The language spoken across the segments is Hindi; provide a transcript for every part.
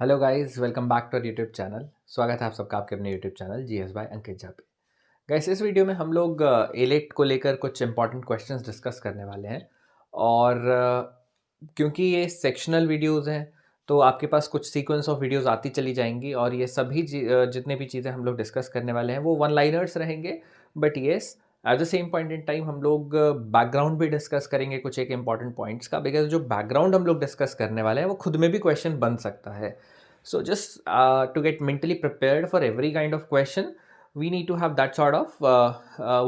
Hello guys, welcome back to YouTube channel. स्वागत है आप सबका आपके अपने YouTube channel GS by Ankit Jha पे। गाइस, इस वीडियो में हम लोग एलेक्ट को लेकर कुछ इंपॉर्टेंट क्वेश्चंस डिस्कस करने वाले हैं। और क्योंकि ये सेक्शनल वीडियोस हैं तो आपके पास कुछ सीक्वेंस ऑफ वीडियोस आती चली जाएंगी और ये सभी जितने भी चीज़ें हम लोग डिस्कस करने वाले हैं वो वन लाइनर्स रहेंगे। But yes, at the same point in time हम लोग बैकग्राउंड भी डिस्कस करेंगे कुछ एक इंपॉर्टेंट पॉइंट्स का, बिकॉज जो बैकग्राउंड हम लोग डिस्कस करने वाले हैं वो खुद में भी क्वेश्चन बन सकता है। So just to get mentally prepared for every kind of question, we need to have that sort of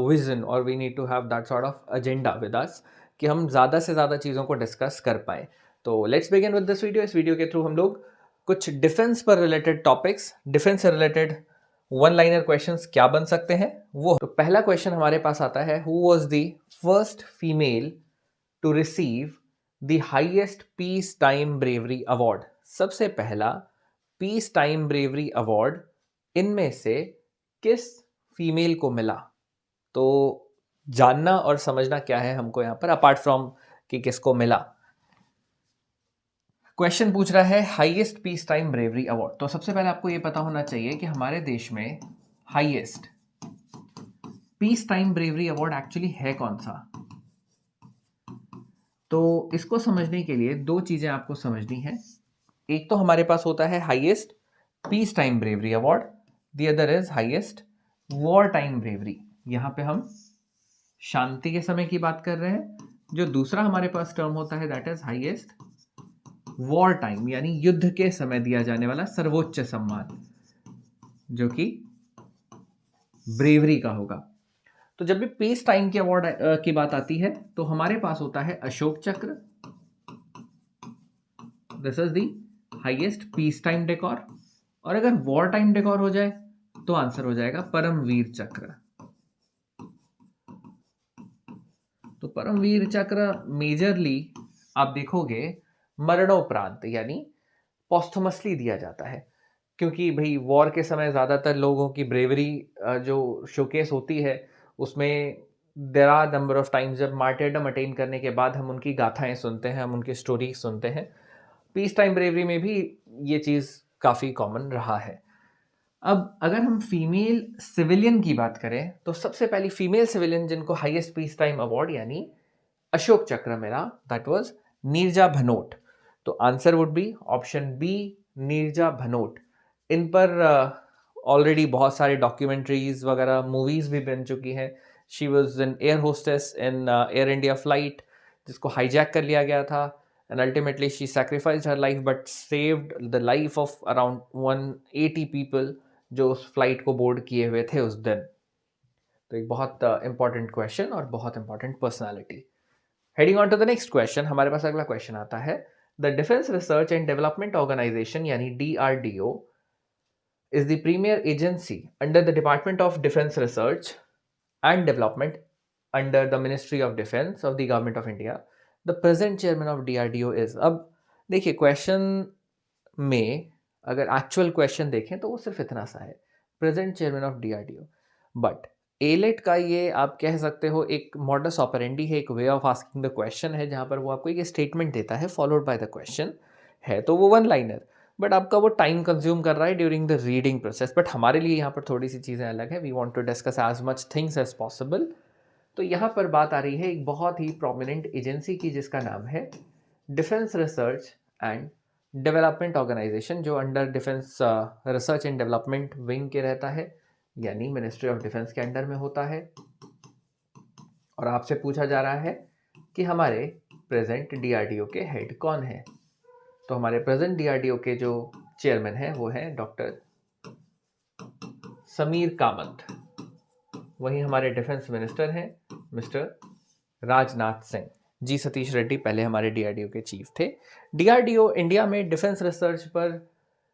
vision, or we need to have that sort of agenda with us कि हम ज़्यादा से ज़्यादा चीज़ों को डिस्कस कर पाएँ। तो let's begin with this video. इस वीडियो के थ्रू हम लोग कुछ डिफेंस पर रिलेटेड टॉपिक्स, डिफेंस से रिलेटेड वन लाइनर क्वेश्चंस क्या बन सकते हैं वो। तो पहला क्वेश्चन हमारे पास आता है, who was the first female to receive the highest peace time bravery award? सबसे पहला पीस टाइम ब्रेवरी अवार्ड इनमें से किस फीमेल को मिला? तो जानना और समझना क्या है हमको यहाँ पर, अपार्ट फ्रॉम कि किसको मिला। क्वेश्चन पूछ रहा है highest peace time bravery award. तो सबसे पहले आपको ये पता होना चाहिए कि हमारे देश में highest peace time bravery award actually है कौन सा। तो इसको समझने के लिए दो चीजें आपको समझनी है। एक तो हमारे पास होता है highest peace time bravery award, the other is highest war time bravery. यहां पे हम शांति के समय की बात कर रहे हैं। जो दूसरा हमारे पास टर्म होता है that is highest war time, यानी युद्ध के समय दिया जाने वाला सर्वोच्च सम्मान, जो कि ब्रेवरी का होगा। तो जब भी पीस टाइम के अवार्ड की बात आती है तो हमारे पास होता है अशोक चक्र, this is the highest peace time decor. और अगर वॉर टाइम डेकोर हो जाए तो आंसर हो जाएगा परमवीर चक्र। तो परमवीर चक्र मेजरली आप देखोगे मरणोपरांत यानी पोस्टमसली दिया जाता है, क्योंकि भाई वॉर के समय ज़्यादातर लोगों की ब्रेवरी जो शोकेस होती है उसमें there are number of times जब मार्टेडम अटेन करने के बाद हम उनकी गाथाएं सुनते हैं, हम उनकी स्टोरी सुनते हैं। पीस टाइम ब्रेवरी में भी ये चीज़ काफ़ी कॉमन रहा है। अब अगर हम फीमेल सिविलियन की बात करें तो सबसे पहली फीमेल सिविलियन जिनको हाईएस्ट पीस टाइम अवार्ड यानी अशोक चक्र मिला, दैट वाज नीरजा भनोट। तो answer would be option B, Neerja Bhanot. इन पर ऑलरेडी बहुत सारे डॉक्यूमेंट्रीज वगैरह मूवीज भी बन चुकी हैं। She was an air hostess in air India flight जिसको हाईजैक कर लिया गया था, and ultimately she sacrificed her life but saved the life of around 180 people जो उस फ्लाइट को बोर्ड किए हुए थे उस दिन। तो एक बहुत इंपॉर्टेंट क्वेश्चन और बहुत important personality. Heading on to the next question, हमारे पास अगला क्वेश्चन आता है, the defence research and development organisation यानी DRDO is the premier agency under the Department of Defense Research and Development under the Ministry of Defense of the Government of India. The present chairman of DRDO is। अब देखिए क्वेश्चन में अगर एक्चुअल क्वेश्चन देखें तो वो सिर्फ इतना सा है, present chairman of DRDO. But AILET का ये आप कह सकते हो एक मॉडस ऑपरेंडी है, एक way of asking the question है, जहाँ पर वो आपको एक स्टेटमेंट देता है फॉलोड बाय द क्वेश्चन है। तो वो वन लाइनर, बट आपका वो टाइम कंज्यूम कर रहा है during the reading process. But हमारे लिए यहाँ पर थोड़ी सी चीज़ें अलग है, we want to discuss as much things as possible. तो यहाँ पर बात आ रही है एक बहुत ही प्रोमिनेंट एजेंसी की जिसका नाम है defence research and development organisation, जो under defence research and development wing के रहता है, यानी मिनिस्ट्री ऑफ डिफेंस के अंडर में होता है। और आपसे पूछा जा रहा है कि हमारे प्रेजेंट डीआरडीओ के हेड कौन है। तो हमारे प्रेजेंट डीआरडीओ के जो चेयरमैन हैं वो हैं डॉक्टर समीर कामत। वहीं हमारे डिफेंस मिनिस्टर हैं मिस्टर राजनाथ सिंह। जी सतीश रेड्डी पहले हमारे डीआरडीओ के चीफ थे। डीआरडीओ इंडिया में डिफेंस रिसर्च पर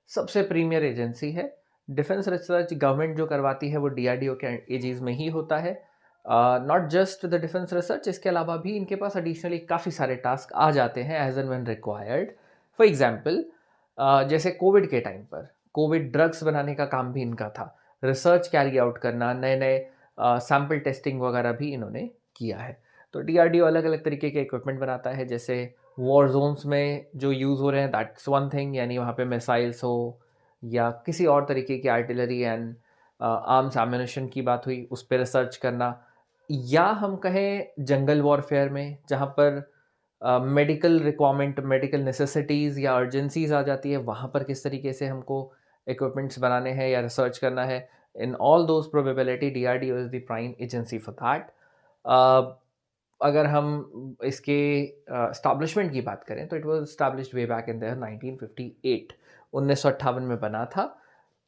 सबसे प्रीमियर एजेंसी है। डिफेंस रिसर्च गवर्नमेंट जो करवाती है वो डीआरडीओ के एजेंसी में ही होता है। Not just the defence research, इसके अलावा भी इनके पास एडिशनली काफ़ी सारे टास्क आ जाते हैं as and when required. For example जैसे कोविड के टाइम पर कोविड ड्रग्स बनाने का काम भी इनका था, रिसर्च कैरी आउट करना, नए नए सैम्पल टेस्टिंग वगैरह भी इन्होंने किया है। तो डीआरडीओ अलग अलग तरीके के इक्विपमेंट बनाता है, जैसे वॉर जोन्स में जो यूज़ हो रहे हैं दैट्स वन थिंग, यानी वहाँ पे मिसाइल्स हो या किसी और तरीके की आर्टिलरी एंड आर्म्स एम्यूनेशन की बात हुई, उस पर रिसर्च करना, या हम कहें जंगल वॉरफेयर में जहाँ पर मेडिकल रिक्वायरमेंट, मेडिकल नेसेसिटीज़ या अर्जेंसीज आ जाती है, वहाँ पर किस तरीके से हमको इक्विपमेंट्स बनाने हैं या रिसर्च करना है। In all those probability DRDO is the prime agency for that. अगर हम इसके एस्टैब्लिशमेंट की बात करें तो it was established way back in the 1958, 1958 में बना था।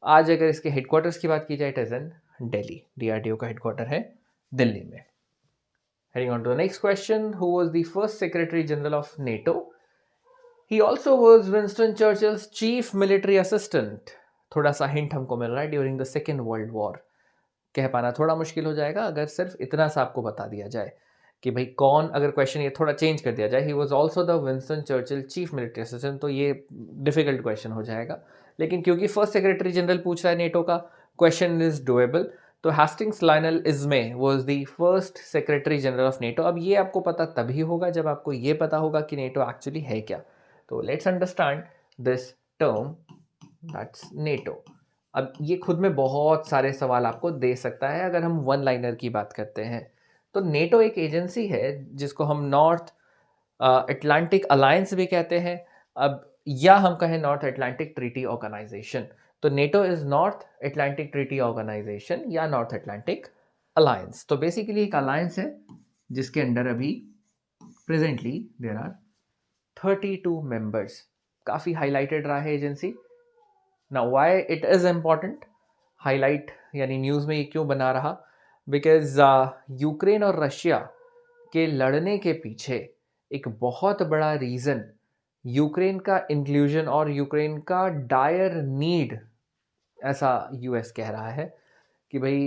आज अगर इसके हेडक्वार्टर्स की बात की जाए, it is in Delhi. DRDO का हेडक्वार्टर है दिल्ली में। Heading on to the next question, who was the first Secretary General of NATO? He also was Winston Churchill's chief military assistant. थोड़ा सा हिंट हमको मिल रहा है, during the second world war. कह पाना थोड़ा मुश्किल हो जाएगा अगर सिर्फ इतना सा आपको बता दिया जाए कि भाई कौन, अगर क्वेश्चन ये थोड़ा चेंज कर दिया जाए, he was also the Winston Churchill chief military assistant, तो ये डिफिकल्ट क्वेश्चन हो जाएगा। लेकिन क्योंकि फर्स्ट सेक्रेटरी जनरल पूछ रहा है नेटो का, क्वेश्चन इज डुएबल। तो Hastings Lionel Ismay was the first secretary general of NATO. अब ये आपको पता तभी होगा जब आपको ये पता होगा कि नेटो एक्चुअली है क्या। तो let's understand this term, that's NATO. अब ये खुद में बहुत सारे सवाल आपको दे सकता है अगर हम वन लाइनर की बात करते हैं। तो नेटो एक एजेंसी है जिसको हम नॉर्थ अटलांटिक अलायंस भी कहते हैं, अब या हम कहें नॉर्थ अटलांटिक ट्रीटी ऑर्गेनाइजेशन। तो NATO is North Atlantic Treaty Organisation या नॉर्थ अटलांटिक अलायंस। तो बेसिकली एक अलायंस है जिसके अंडर अभी प्रेजेंटली देयर आर 32 मेंबर्स। काफ़ी हाईलाइटेड रहा है agency. Now why it is important, highlight यानी न्यूज़ में ये क्यों बना रहा, बिकॉज यूक्रेन और रशिया के लड़ने के पीछे एक बहुत बड़ा रीज़न यूक्रेन का इंक्लूजन और यूक्रेन का डायर नीड, ऐसा यूएस कह रहा है कि भाई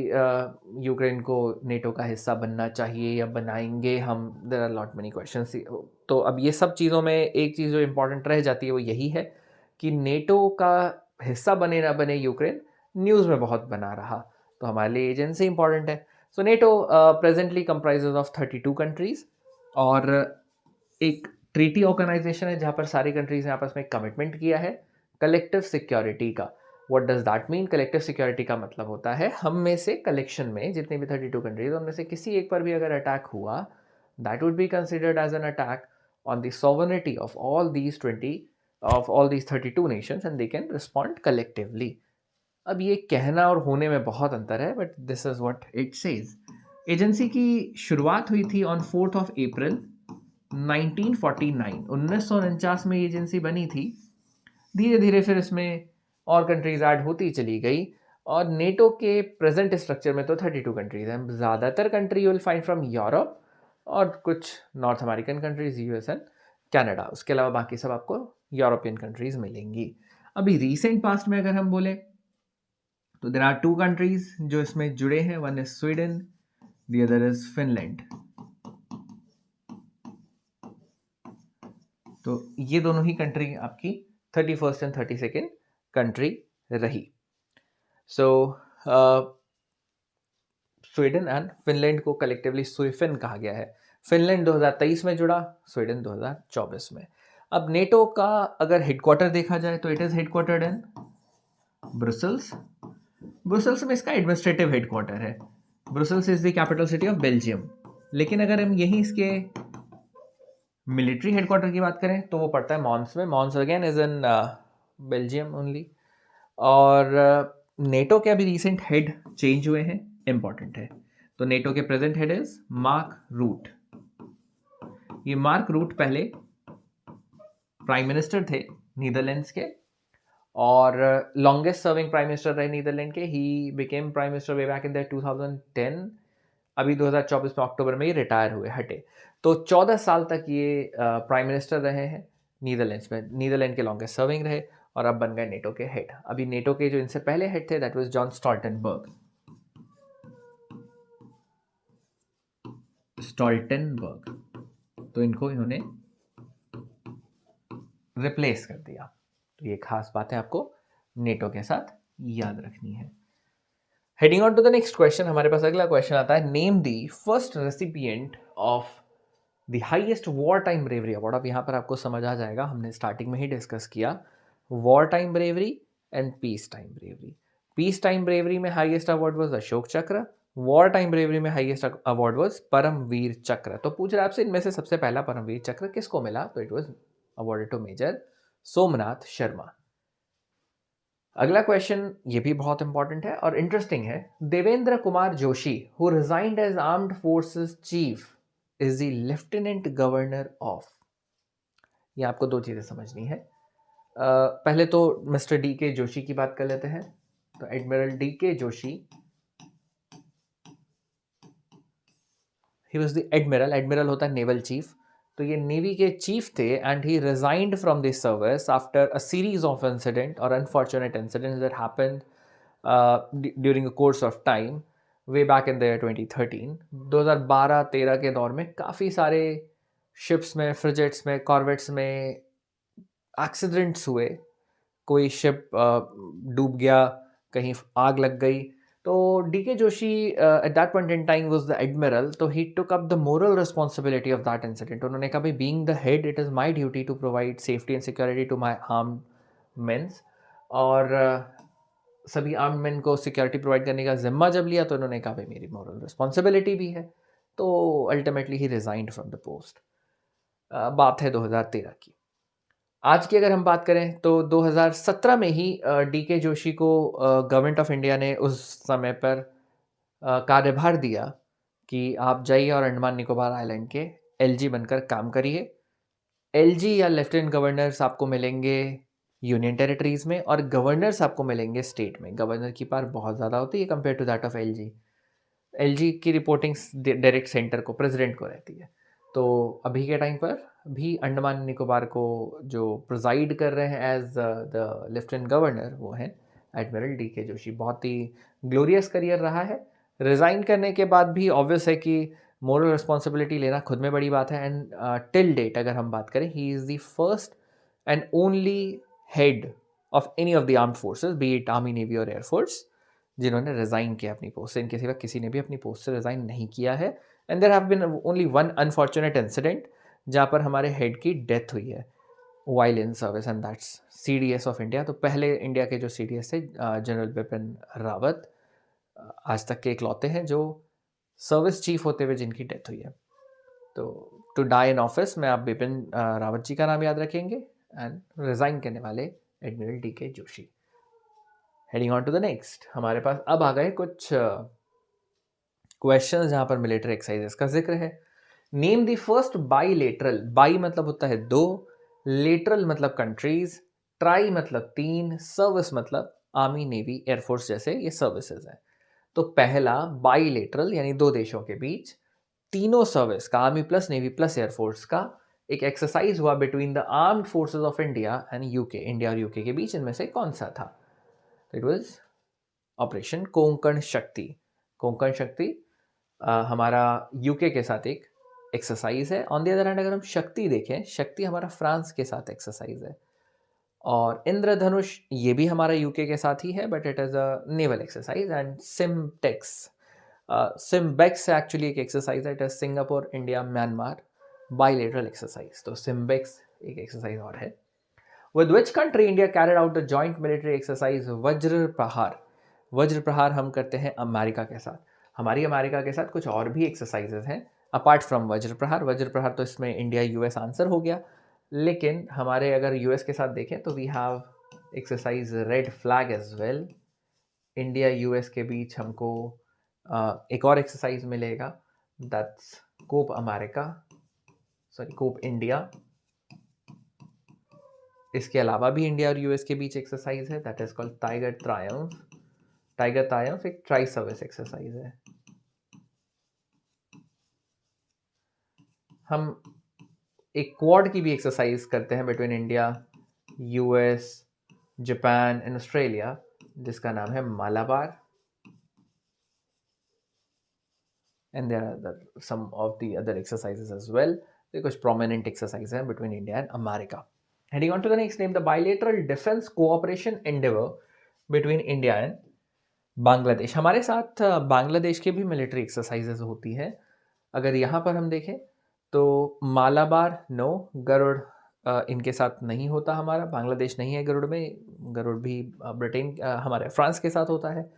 यूक्रेन को नेटो का हिस्सा बनना चाहिए या बनाएंगे हम। There are lot many questions. तो अब ये सब चीज़ों में एक चीज़ जो इम्पोर्टेंट रह जाती है वो यही है कि नेटो का हिस्सा बने ना बने यूक्रेन, न्यूज़ में बहुत बना रहा, तो हमारे लिए एजेंसी इंपॉर्टेंट है। So NATO presently comprises of 32 countries और एक ट्रीटी ऑर्गेनाइजेशन है जहाँ पर सारी कंट्रीज ने आपस में कमिटमेंट किया है कलेक्टिव सिक्योरिटी का। What does that mean? Collective security का मतलब होता है हम में से कलेक्शन में जितने भी 32 कंट्रीज, उनमें से किसी एक पर भी अगर अटैक हुआ, that would be considered as an attack on the sovereignty of all these 32 nations and they can respond collectively. अब ये कहना और होने में बहुत अंतर है, but this is what it says. Agency की शुरुआत हुई थी ऑन 4th of April 1949, 1949 में एजेंसी बनी थी। धीरे धीरे फिर इसमें और कंट्रीज ऐड होती चली गई और नेटो के प्रेजेंट स्ट्रक्चर में तो 32 कंट्रीज हैं। ज़्यादातर country you will find from Europe और कुछ north American countries, US and Canada. उसके अलावा बाकी सब आपको यूरोपियन कंट्रीज मिलेंगी। अभी रिसेंट पास्ट में अगर हम बोले तो देयर आर 2 कंट्रीज जो इसमें जुड़े हैं, one is Sweden, the other is Finland. तो ये दोनों ही कंट्री आपकी 31st एंड 32nd कंट्री रही। सो स्वीडन एंड फिनलैंड को कलेक्टिवली स्वीफिन कहा गया है। फिनलैंड 2023 में जुड़ा, स्वीडन 2024 में। अब नेटो का अगर हेडक्वार्टर देखा जाए तो it is headquartered in Brussels. Brussels में इसका एडमिनिस्ट्रेटिव हेडक्वार्टर है। Brussels is the capital city of Belgium. लेकिन अगर हम यही इसके मिलिट्री हेडक्वार्टर की बात करें तो वो पड़ता है मॉन्स में। Mons again is in Belgium only. और नेटो के अभी रिसेंट हेड चेंज हुए हैं, इंपॉर्टेंट है। तो नेटो के present head is Mark Rutte. ये मार्क रूट पहले प्राइम मिनिस्टर थे नीदरलैंड्स के और लॉन्गेस्ट सर्विंग प्राइम मिनिस्टर रहे नीदरलैंड के। He became prime minister way back in the 2010। अभी 2024 में अक्टूबर में ही रिटायर हुए, हटे। तो 14 साल तक ये प्राइम मिनिस्टर रहे हैं नीदरलैंड्स में, नीदरलैंड के लॉन्गेस्ट सर्विंग रहे और अब बन गए नेटो के हेड। अभी नेटो के जो इनसे पहले हेड थे दैट वाज जॉन स्टोल्टनबर्ग। तो इनको इन्होंने रिप्लेस कर दिया। तो ये खास बात है आपको नेटो के साथ याद रखनी है। Heading on to the next question, हमारे पास अगला क्वेश्चन आता है, name the first recipient of the highest war time bravery award, अब यहाँ पर आपको समझ आ जाएगा, हमने स्टार्टिंग में ही डिस्कस किया war time bravery and piece time bravery. Piece time bravery में हाईएस्ट अवार्ड वाज अशोक चक्र, वॉर टाइम ब्रेवरी में हाईएस्ट अवार्ड वाज परमवीर चक्र। तो पूछ रहे आपसे इनमें से सबसे पहला परमवीर चक्र किसको मिला, तो it was awarded to major Somnath Sharma. अगला क्वेश्चन ये भी बहुत इंपॉर्टेंट है और इंटरेस्टिंग है। Devendra Kumar Joshi who resigned as armed forces chief is the lieutenant governor of. ये आपको दो चीजें समझनी है। पहले तो मिस्टर डी के जोशी की बात कर लेते हैं। तो admiral D K Joshi, he was the admiral, admiral होता है नेवल चीफ, तो ये नेवी के चीफ थे and he resigned from this service after a series of incident और unfortunate incidents that happened during a course of time way back in the year 2013। 2012-13 के दौर में काफ़ी सारे शिप्स में, फ्रिजेट्स में, कॉर्वेट्स में एक्सीडेंट्स हुए। कोई शिप डूब गया, कहीं आग लग गई। तो D K Joshi at that point in time was the admiral, तो he took up the moral responsibility of that incident. उन्होंने कहा भाई, being the head it is my duty to provide safety and security to my armed mens, और सभी आर्म्ड मेन को सिक्योरिटी प्रोवाइड करने का जिम्मा जब लिया तो उन्होंने कहा भाई मेरी मॉरल रिस्पॉन्सिबिलिटी भी है। तो ultimately he resigned from the post. बात है 2013 की। आज की अगर हम बात करें तो 2017 में ही डी के जोशी को गवर्नमेंट ऑफ इंडिया ने उस समय पर कार्यभार दिया कि आप जाइए और अंडमान निकोबार आइलैंड के एलजी बनकर काम करिए। एलजी या लेफ्टिनेंट गवर्नर्स आपको मिलेंगे यूनियन टेरिटरीज में और गवर्नर्स आपको मिलेंगे स्टेट में। गवर्नर की पावर बहुत ज़्यादा होती है compare to that of LG. LG की रिपोर्टिंग डायरेक्ट सेंटर को, प्रेसिडेंट को रहती है। तो अभी के टाइम पर भी अंडमान निकोबार को जो प्रिजाइड कर रहे हैं एज द लेफ्टिनेंट गवर्नर वो हैं एडमिरल डी के जोशी। बहुत ही ग्लोरियस करियर रहा है। रिज़ाइन करने के बाद भी ऑब्वियस है कि मोरल रिस्पॉन्सिबिलिटी लेना खुद में बड़ी बात है। एंड टिल डेट अगर हम बात करें, he is the first and only head of any of the armed forces, B it army, navy और एयरफोर्स, जिन्होंने रिज़ाइन किया अपनी पोस्ट से। इनके सिवा किसी ने भी अपनी पोस्ट से रिज़ाइन नहीं किया है। And there have been only one unfortunate incident जहाँ पर हमारे हेड की डेथ हुई है while in service, and that's CDS of India. तो पहले इंडिया के जो सीडीएस थे जनरल बिपिन रावत, आज तक के इकलौते हैं जो सर्विस चीफ होते हुए जिनकी डेथ हुई है। तो टू डाई इन ऑफिस में आप बिपिन रावत जी का नाम याद रखेंगे एंड रिज़ाइन करने वाले admiral D K Joshi. Heading on to the next, हमारे पास अब आ गए कुछ क्वेश्चन जहां पर मिलिट्री एक्सरसाइजेस का जिक्र है। Name the first bilateral, by मतलब होता है दो, लेटरल मतलब कंट्रीज, ट्राई मतलब तीन, सर्विस मतलब आर्मी, नेवी, एयरफोर्स जैसे ये सर्विसेज हैं। तो पहला बाईलेटरल यानी दो देशों के बीच तीनों सर्विस का, army plus navy plus air force का एक एक्सरसाइज हुआ between the armed forces of India and UK, India और यूके के बीच। इनमें से कौन सा था? इट वाज ऑपरेशन कोंकण शक्ति। कोंकण शक्ति हमारा यूके के साथ एक एक्सरसाइज है। ऑन द अदर हैंड अगर हम शक्ति देखें, शक्ति हमारा फ्रांस के साथ एक्सरसाइज है। और इंद्रधनुष ये भी हमारा यूके के साथ ही है, but it is a naval exercise. And सिम्टेक्स, सिम्बेक्स एक्चुअली एक एक्सरसाइज है, it is Singapore, India, Myanmar bilateral exercise. तो सिम्बेक्स एक एक्सरसाइज और है। With which country India carried out the joint military exercise Vajra Prahar? वज्र प्रहार हम करते हैं अमेरिका के साथ। हमारी अमेरिका के साथ कुछ और भी एक्सरसाइजेज हैं अपार्ट फ्रॉम वज्र प्रहार। वज्र प्रहार तो इसमें इंडिया यूएस आंसर हो गया, लेकिन हमारे अगर यूएस के साथ देखें तो we have exercise Red Flag as well. India US के बीच हमको एक और एक्सरसाइज मिलेगा, that's Cope America, sorry Cope India. इसके अलावा भी इंडिया और यूएस के बीच एक्सरसाइज है, that is called Tiger Triumph. Tiger Triumph एक ट्राई सर्विस एक्सरसाइज है। हम एक क्वाड की भी एक्सरसाइज करते हैं between India, US, Japan and Australia, जिसका नाम है Malabar. And there are some of the other exercises as well. ये कुछ प्रोमिनेंट एक्सरसाइज हैं between India and America. Heading on to the next, name the bilateral defense cooperation endeavor between India and Bangladesh. हमारे साथ बांग्लादेश के भी मिलिट्री एक्सरसाइजेज होती हैं। अगर यहाँ पर हम देखें तो मालाबार नो, गरुड़ इनके साथ नहीं होता हमारा, बांग्लादेश नहीं है गरुड़ में, गरुड़ भी ब्रिटेन हमारे फ्रांस के साथ होता है।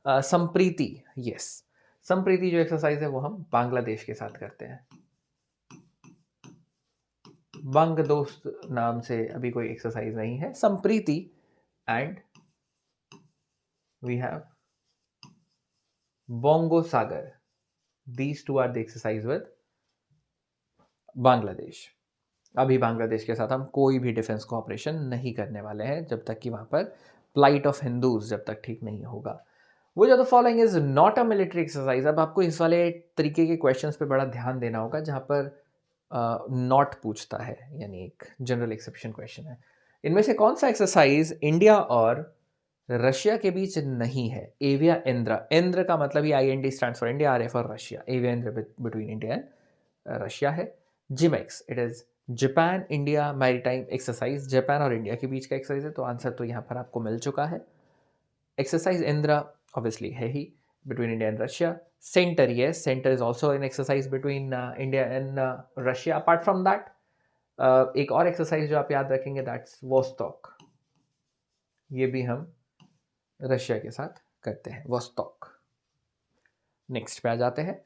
संप्रीति, यस, संप्रीति जो एक्सरसाइज है वो हम बांग्लादेश के साथ करते हैं। बंग दोस्त नाम से अभी कोई एक्सरसाइज नहीं है, Sampriti and we have Bongo Sagar, these two are the exercise with Bangladesh. अभी बांग्लादेश के साथ हम कोई भी डिफेंस कोऑपरेशन नहीं करने वाले हैं जब तक कि वहाँ पर प्लाइट ऑफ हिंदूज जब तक ठीक नहीं होगा। Which of the following is not a military exercise. अब आपको इस वाले तरीके के क्वेश्चंस पे बड़ा ध्यान देना होगा जहाँ पर नॉट पूछता है, यानी एक जनरल एक्सेप्शन क्वेश्चन है। इनमें से कौन सा एक्सरसाइज इंडिया और रशिया के बीच नहीं है? एविया इंद्र, इंद्र का मतलब ही IND stands for India, RA for Russia, Avia Indra between India and Russia है। JIMEX, it is Japan India maritime exercise, Japan और इंडिया के बीच का एक्सरसाइज है, तो आंसर तो यहाँ पर आपको मिल चुका है। एक्सरसाइज इंद्रा ऑब्वियसली है ही between India and Russia. Centre, yes, centre is also an exercise between India and Russia. Apart from that एक और एक्सरसाइज जो आप याद रखेंगे, दैट्स वोस्टॉक, ये भी हम रशिया के साथ करते हैं, वोस्टॉक। नेक्स्ट पे आ जाते हैं।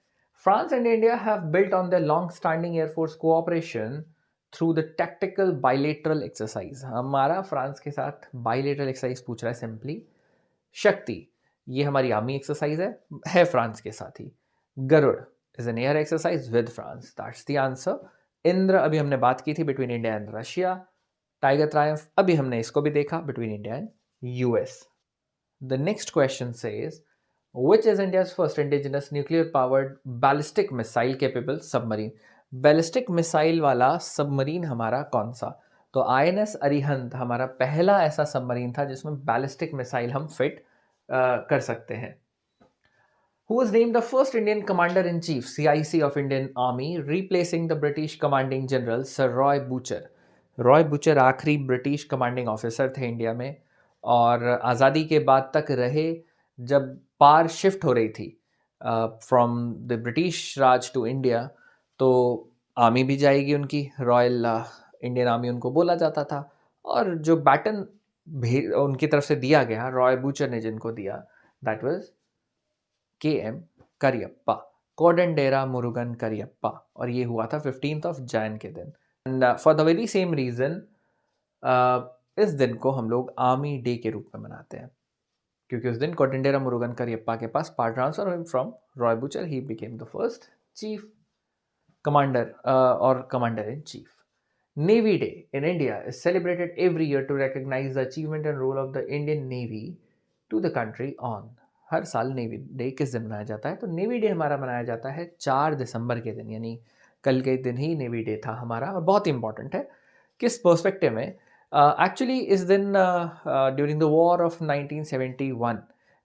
France and India have built on the long standing air force cooperation through the tactical bilateral exercise. हमारा फ्रांस के साथ बाइलेटरल एक्सरसाइज पूछ रहा है सिंपली। शक्ति, ये हमारी आर्मी एक्सरसाइज है फ्रांस के साथ ही। Garuda is an air exercise with France, that's the answer. Indra अभी हमने बात की थी between India and Russia. Tiger Triumph अभी हमने इसको भी देखा between India and US। The next question says, which is India's first indigenous nuclear powered ballistic missile capable submarine? Ballistic missile वाला सबमरीन हमारा कौन सा? तो INS अरिहंत हमारा पहला ऐसा सबमरीन था जिसमें बैलिस्टिक मिसाइल हम फिट कर सकते हैं। Who was named the first Indian Commander in Chief CIC of Indian Army, replacing the British Commanding General Sir Roy Butcher? Roy butcher आखिरी ब्रिटिश कमांडिंग ऑफिसर थे इंडिया में, और आज़ादी के बाद तक रहे। जब पार शिफ्ट हो रही थी from the British Raj to India, तो आर्मी भी जाएगी उनकी, रॉयल इंडियन आर्मी उनको बोला जाता था। और जो बैटन उनकी तरफ से दिया गया, रॉय बूचर ने जिनको दिया, that was KM Cariappa, Kodandera Murugan Cariappa, और ये हुआ था 15 जैन के दिन। And for the very same reason इस दिन को हम लोग आर्मी डे के रूप में मनाते हैं, क्योंकि उस दिन कोडंडेरा मुरुगन करियप्पा के पास power transfer from Roy Bucher, he became the first chief commander और commander in chief. Navy Day in India is celebrated every year to recognize the achievement and role of the Indian Navy to the country on। हर साल नेवी डे किस दिन मनाया जाता है? तो नेवी डे हमारा मनाया जाता है 4 दिसंबर के दिन, यानी कल के दिन ही नेवी डे था हमारा, और बहुत इंपॉर्टेंट है। किस पर्सपेक्टिव में? एक्चुअली इस दिन during the war of 1971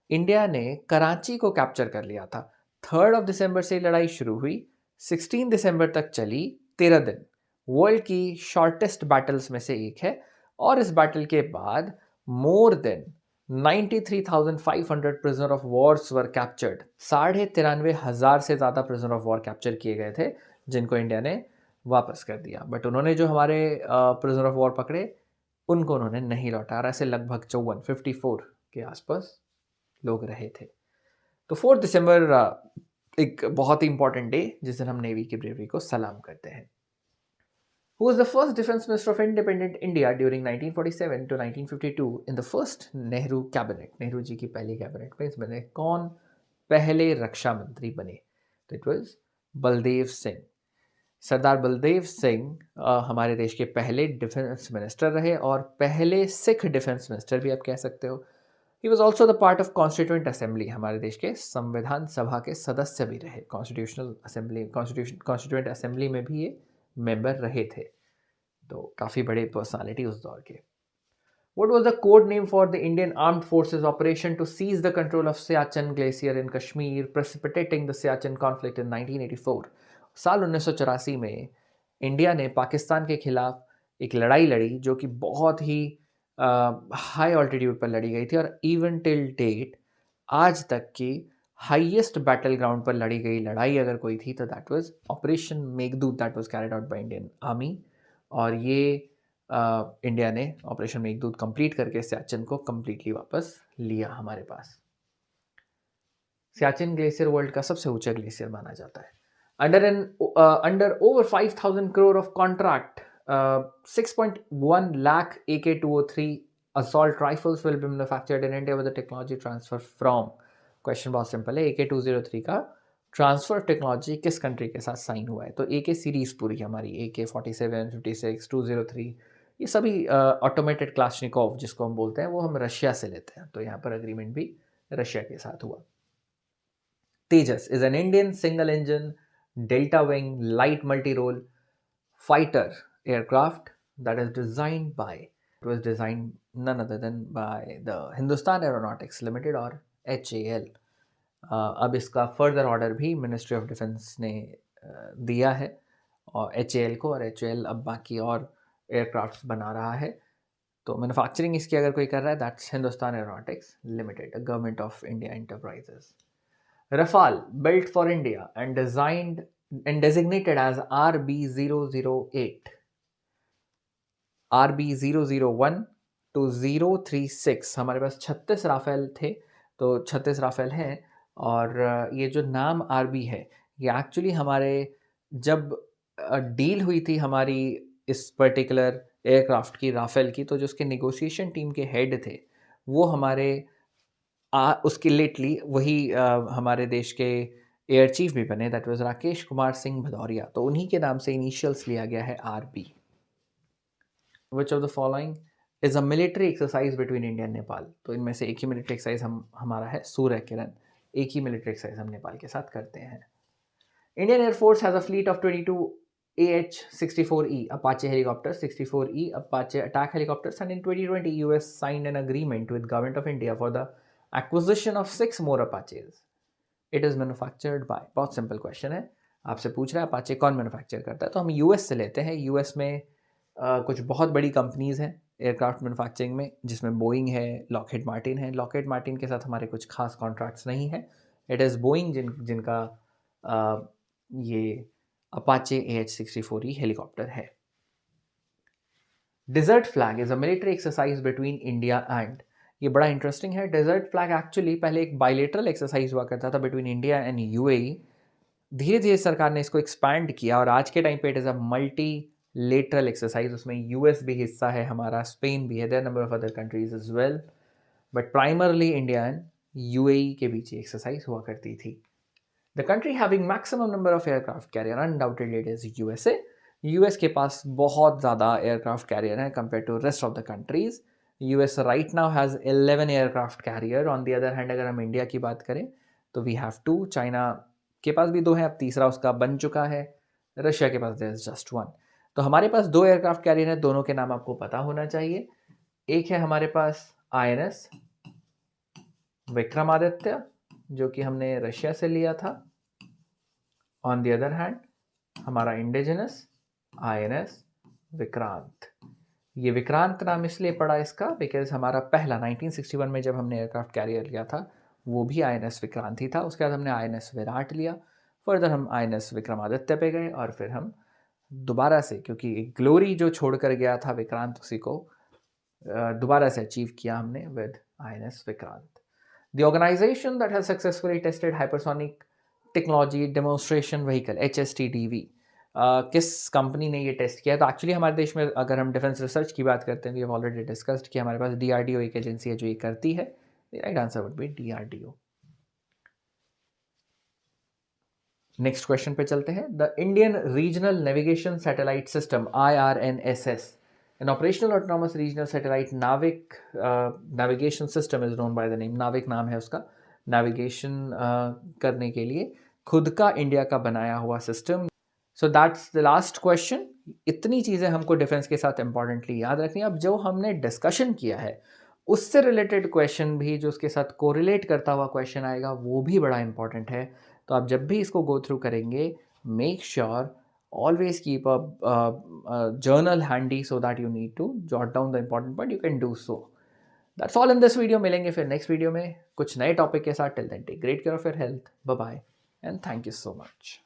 India ने कराची को कैप्चर कर लिया था। 3 दिसंबर से लड़ाई शुरू हुई, 16 दिसंबर तक चली, 13 दिन। वर्ल्ड की शॉर्टेस्ट बैटल्स में से एक है, और इस बैटल के बाद more than 93,500 prisoner of Wars were captured. 93,500 से ज़्यादा प्रिजनर ऑफ वॉर कैप्चर किए गए थे, जिनको इंडिया ने वापस कर दिया। बट उन्होंने जो हमारे प्रिजनर ऑफ वॉर पकड़े, उनको उन्होंने नहीं लौटा, और ऐसे लगभग 54 के आसपास लोग रहे थे। तो 4 दिसंबर एक बहुत ही इंपॉर्टेंट डे, जिस दिन हम नेवी की ब्रेवरी को सलाम करते हैं। Who was the first defense minister of independent India during 1947 to 1952 in the first Nehru cabinet? Nehru ji की पहली कैबिनेट में इसमें कौन पहले रक्षा मंत्री बने? तो इट वाज बलदेव सिंह। सरदार बलदेव सिंह हमारे देश के पहले डिफेंस मिनिस्टर रहे, और पहले सिख डिफेंस मिनिस्टर भी आप कह सकते हो। He was also the part of constituent assembly, हमारे देश के संविधान सभा के सदस्य भी रहे। कॉन्स्टिट्यूशनल असेंबली, कॉन्स्टिट्यूंट असेंबली में भी ये मेंबर रहे थे, तो काफ़ी बड़े पर्सनालिटी उस दौर के। What was the code name for the Indian Armed Forces operation to seize the control of Siachen Glacier in Kashmir, precipitating the Siachen conflict in 1984? साल 1984 में इंडिया ने पाकिस्तान के खिलाफ एक लड़ाई लड़ी, जो कि बहुत ही हाई ऑल्टीट्यूड पर लड़ी गई थी, और इवन टिल डेट आज तक की हाईएस्ट बैटल ग्राउंड पर लड़ी गई लड़ाई अगर कोई थी तो that was operation Meghdoot, that was carried out by Indian army. और ये इंडिया ने ऑपरेशन मेघदूत कंप्लीट करके सियाचिन को कंप्लीटली वापस लिया हमारे पास। सियाचिन ग्लेशियर वर्ल्ड का सबसे ऊंचा ग्लेशियर माना जाता है। Under over 5,000 crore of contract, 6.1 lakh AK-203 assault rifles will be manufactured in India with the technology transfer from। Question बहुत सिंपल है, AK-203 का ट्रांसफर टेक्नोलॉजी किस कंट्री के साथ साइन हुआ है? तो AK सीरीज पूरी हमारी AK-47, 56, 203 ये सभी ऑटोमेटेड क्लाशनिकोव जिसको हम बोलते हैं वो हम रशिया से लेते हैं। तो यहाँ पर अग्रीमेंट भी रशिया के साथ हुआ। Tejas is an Indian single-engine, delta-wing, light multi-role fighter aircraft that is designed by, it was designed none other than by the Hindustan Aeronautics Limited और HAL। अब इसका फर्दर ऑर्डर भी मिनिस्ट्री ऑफ डिफेंस ने दिया है और HAL को, और HAL अब बाकी और एयरक्राफ्ट्स बना रहा है। तो मैन्युफैक्चरिंग इसकी अगर कोई कर रहा है that's Hindustan aeronautics limited, government of India enterprises. Rafale, built for India and designed and designated as RB008, RB001 to 036। हमारे पास 36 राफेल थे, तो 36 राफेल हैं। और ये जो नाम RB है ये एक्चुअली हमारे जब डील हुई थी हमारी इस पर्टिकुलर एयरक्राफ्ट की, राफेल की, तो जो उसके नेगोशिएशन टीम के हेड थे वो हमारे उसके लेटली वही हमारे देश के एयर चीफ भी बने, दैट वाज राकेश कुमार सिंह भदौरिया। तो उन्हीं के नाम से इनिशियल्स लिया गया है RB। Which of the following is a military exercise between India and Nepal? तो इनमें से एक ही मिलिट्री एक्सरसाइज हमारा है सूर्य किरण, एक ही मिलिट्री एक्सरसाइज हम नेपाल के साथ करते हैं। Indian air force has a fleet of 22 AH-64E Apache helicopters, 64E Apache attack helicopters, and in 2020 US signed an agreement with Government of India for the acquisition of 6 more Apaches. It is manufactured by, बहुत सिंपल क्वेश्चन है, आपसे पूछ रहा है अपाचे कौन मैन्युफैक्चर करता है, तो हम यूएस से लेते हैं। यूएस में कुछ बहुत बड़ी कंपनीज हैं एयरक्राफ्ट मैन्युफैक्चरिंग में, जिसमें बोइंग है, लॉकहीड मार्टिन है। लॉकहीड मार्टिन के साथ हमारे कुछ खास कॉन्ट्रैक्ट्स नहीं है। इट इज़ बोइंग जिनका ये अपाचे AH-64E हेलीकॉप्टर है। Desert Flag is a military exercise between India and, ये बड़ा इंटरेस्टिंग है। डेजर्ट फ्लैग एक्चुअली पहले एक बायलेटरल एक्सरसाइज हुआ करता था बिटवीन इंडिया एंड UAE। धीरे धीरे सरकार ने इसको एक्सपैंड किया और आज के टाइम पे it is a multilateral exercise. उसमें US भी हिस्सा है हमारा, स्पेन भी है, there number of other countries as well, but primarily India and UAE के बीच ये एक्सरसाइज हुआ करती थी। The country having maximum number of aircraft carrier undoubtedly it is USA। US के पास बहुत ज़्यादा aircraft carrier हैं compared to rest of the countries। US right now has 11 aircraft carrier। On the other hand अगर हम इंडिया की बात करें तो we have 2। चाइना के पास भी 2 हैं, अब तीसरा उसका बन चुका है। रशिया के पास there is just 1। तो हमारे पास 2 एयरक्राफ्ट कैरियर हैं, दोनों के नाम आपको पता होना चाहिए। एक है हमारे पास INS विक्रमादित्य जो कि हमने रशिया से लिया था। ऑन द अदर हैंड हमारा इंडिजिनस INS विक्रांत। ये विक्रांत नाम इसलिए पड़ा इसका बिकॉज हमारा पहला 1961 में जब हमने एयरक्राफ्ट कैरियर लिया था वो भी INS विक्रांत ही था। उसके बाद हमने INS विराट लिया, फर्दर हम INS विक्रमादित्य पे गए और फिर हम दोबारा से, क्योंकि ग्लोरी जो छोड़कर गया था विक्रांत उसी को दोबारा से अचीव किया हमने with INS Vikrant. The organization that has successfully tested hypersonic technology demonstration vehicle HSTDV, किस कंपनी ने ये टेस्ट किया? तो एक्चुअली हमारे देश में अगर हम डिफेंस रिसर्च की बात करते हैं तो ये ऑलरेडी डिस्कस्ड कि हमारे पास DRDO एक एजेंसी है जो ये करती है। Right answer would B DRDO। Next question पे चलते हैं। The Indian regional navigation satellite system IRNSS, an operational autonomous regional satellite navigation system is known by the name, नाविक नाम है उसका, नेविगेशन करने के लिए खुद का इंडिया का बनाया हुआ system. So that's the last question. इतनी चीज़ें हमको डिफेंस के साथ इंपॉर्टेंटली याद रखनी है। अब जो हमने डिस्कशन किया है उससे रिलेटेड क्वेश्चन भी जो उसके साथ कोरिलेट करता हुआ क्वेश्चन आएगा वो भी बड़ा इंपॉर्टेंट है। तो आप जब भी इसको गो थ्रू करेंगे make sure always keep a journal handy so that you need to jot down the important point, you can do so। That's all in this video. मिलेंगे फिर नेक्स्ट वीडियो में कुछ नए टॉपिक के साथ। Till then take great care of your health. Bye bye and thank you so much.